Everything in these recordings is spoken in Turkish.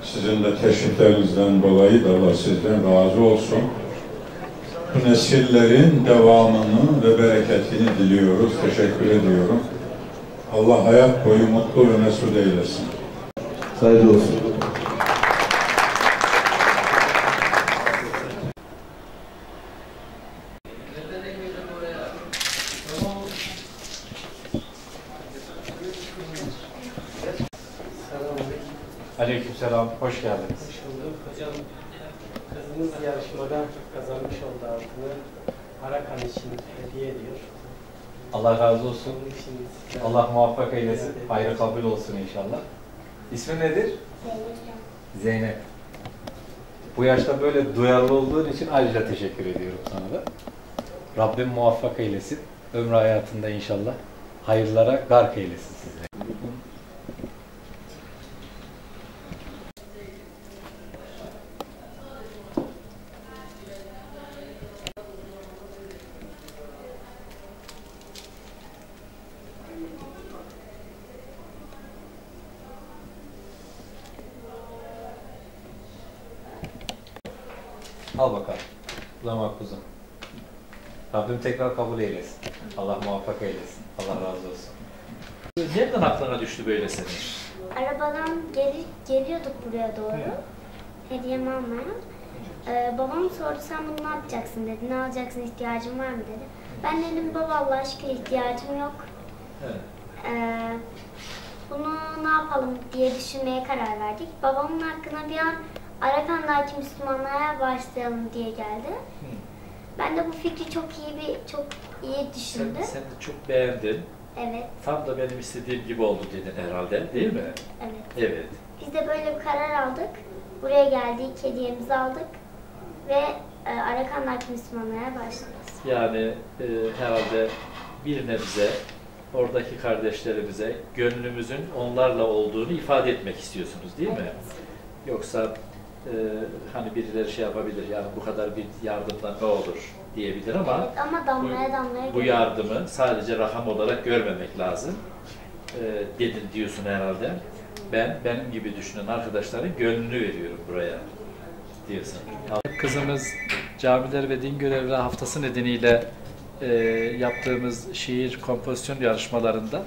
Sizin de teşriflerinizden dolayı da Allah sizden razı olsun. Bu nesillerin devamını ve bereketini diliyoruz, teşekkür ediyorum. Allah hayat boyu mutlu ve mesut eylesin. Hayırlı olsun. Aleykümselam, hoş geldiniz. Hoş bulduk. Hocam, kızınız yarışmada kazanmış olduğu altını Arakan için hediye ediyor. Allah razı olsun. Onun için sizler... Allah muvaffak eylesin. Hayrı kabul olsun inşallah. İsmi nedir? Zeynep. Bu yaşta böyle duyarlı olduğun için ayrıca teşekkür ediyorum sana da. Rabbim muvaffak eylesin. Ömrü hayatında inşallah hayırlara gark eylesin sizleri. Al bakalım. Bu da makbuzum. Rabbim tekrar kabul eylesin. Allah muvaffak eylesin. Allah razı olsun. Nereden aklına düştü böyle senin? Arabadan geliyorduk buraya doğru. Hediyemi almaya. Babam sordu, sen bunu ne yapacaksın dedi. Ne alacaksın, ihtiyacın var mı dedi. Ben dedim, baba Allah'a şükür ihtiyacım yok. Evet. Bunu ne yapalım diye düşünmeye karar verdik. Babamın aklına bir an Arakan'daki Müslümanlara başlayalım diye geldi. Ben de bu fikri çok iyi düşündüm. Sen de çok beğendin. Evet. Tam da benim istediğim gibi oldu dedin herhalde, değil mi? Evet. Evet. Biz de böyle bir karar aldık. Buraya geldik, hediyemizi aldık ve Arakan'daki Müslümanlara başladık. Yani herhalde bir nebze oradaki kardeşlerimize gönlümüzün onlarla olduğunu ifade etmek istiyorsunuz, değil mi? Evet. Yoksa hani birileri şey yapabilir, yani bu kadar bir yardımdan ne olur diyebilir ama, Evet, ama damlaya bu yardımı sadece rakam olarak görmemek lazım. Dedin diyorsun herhalde. Benim gibi düşünen arkadaşların gönlünü veriyorum buraya diyorsun. Kızımız Camiler ve Din Görevlileri Haftası nedeniyle yaptığımız şiir kompozisyon yarışmalarında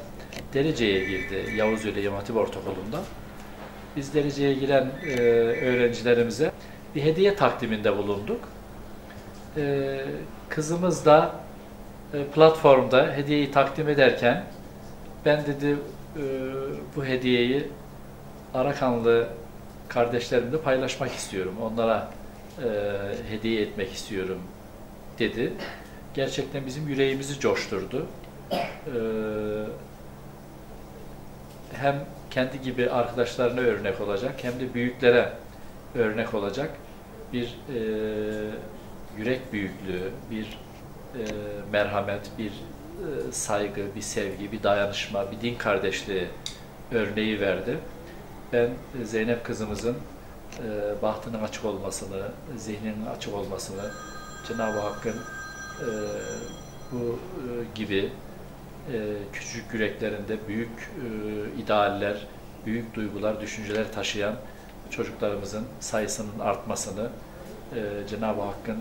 dereceye girdi Yavuzöyle İmam Hatip Ortaokulu'nda. Biz dereceye giren öğrencilerimize bir hediye takdiminde bulunduk. Kızımız da platformda hediyeyi takdim ederken ben dedi bu hediyeyi Arakanlı kardeşlerimle paylaşmak istiyorum. Onlara hediye etmek istiyorum dedi. Gerçekten bizim yüreğimizi coşturdu. Hem kendi gibi arkadaşlarına örnek olacak hem de büyüklere örnek olacak bir yürek büyüklüğü, bir merhamet, bir saygı, bir sevgi, bir dayanışma, bir din kardeşliği örneği verdi. Ben Zeynep kızımızın bahtının açık olmasını, zihninin açık olmasını, Cenab-ı Hakk'ın bu gibi küçük yüreklerinde büyük idealler, büyük duygular, düşünceler taşıyan çocuklarımızın sayısının artmasını, Cenab-ı Hakk'ın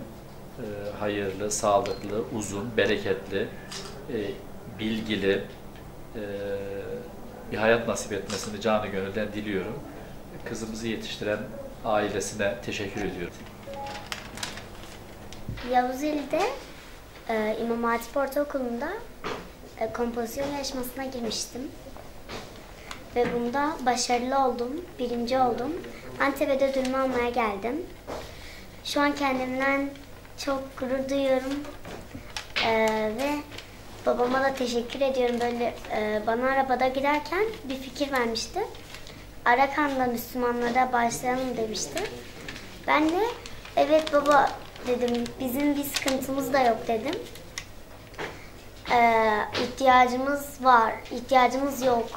hayırlı, sağlıklı, uzun, bereketli, bilgili bir hayat nasip etmesini canı gönülden diliyorum. Kızımızı yetiştiren ailesine teşekkür ediyorum. Yavuzeli'de İmam Hatip Ortaokulu'nda kompozisyon yarışmasına girmiştim. Ve bunda başarılı oldum, birinci oldum. Antep'e ödülümü almaya geldim. Şu an kendimden çok gurur duyuyorum. Ve babama da teşekkür ediyorum. Böyle bana arabada giderken bir fikir vermişti. Arakan'da Müslümanlara başlayalım demişti. Ben de evet baba dedim, bizim bir sıkıntımız da yok dedim. İhtiyacımız var, ihtiyacımız yok.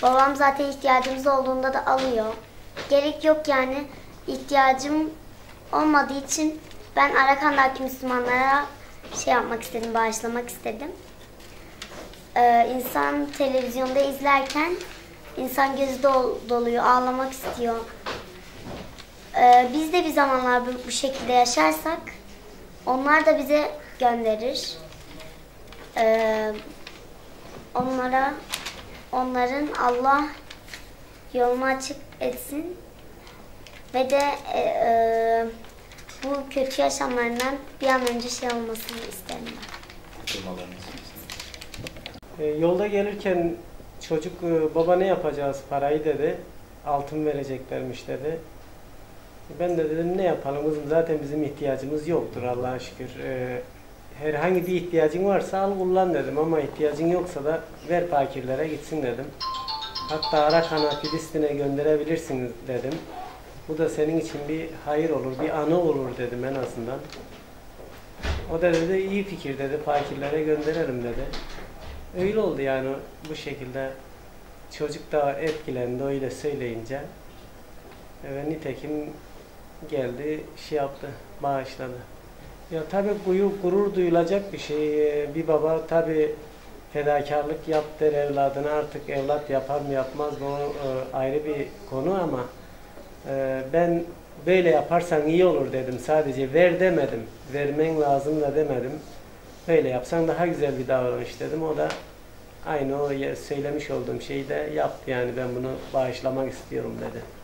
Babam zaten ihtiyacımız olduğunda da alıyor. Gerek yok yani, ihtiyacım olmadığı için ben Arakan'daki Müslümanlara şey yapmak istedim, bağışlamak istedim. İnsan televizyonda izlerken insan gözü doluyor, ağlamak istiyor. Biz de bir zamanlar bu şekilde yaşarsak onlar da bize gönderir. Onların Allah yolunu açık etsin ve de bu kötü yaşamlarından bir an önce olmasını isterim ben. Yolda gelirken çocuk baba ne yapacağız parayı dedi. Altın vereceklermiş dedi. Ben de dedim ne yapalım kızım, zaten bizim ihtiyacımız yoktur Allah'a şükür. Herhangi bir ihtiyacın varsa al kullan dedim ama ihtiyacın yoksa da ver fakirlere gitsin dedim. Hatta Arakan'a, Filistin'e gönderebilirsiniz dedim. Bu da senin için bir hayır olur, bir anı olur dedim en azından. O da dedi iyi fikir dedi, fakirlere gönderelim dedi. Öyle oldu yani bu şekilde. Çocuk da etkilendi öyle söyleyince. Ve nitekim geldi, yaptı, bağışladı. Ya tabii gurur duyulacak bir şey. Bir baba tabii fedakarlık yap der evladına, artık evlat yapar mı yapmaz mı ayrı bir konu ama ben böyle yaparsan iyi olur dedim. Sadece ver demedim. Vermen lazım da demedim. Böyle yapsan daha güzel bir davranış dedim. O da aynı o söylemiş olduğum şeyi de yaptı yani ben bunu bağışlamak istiyorum dedi.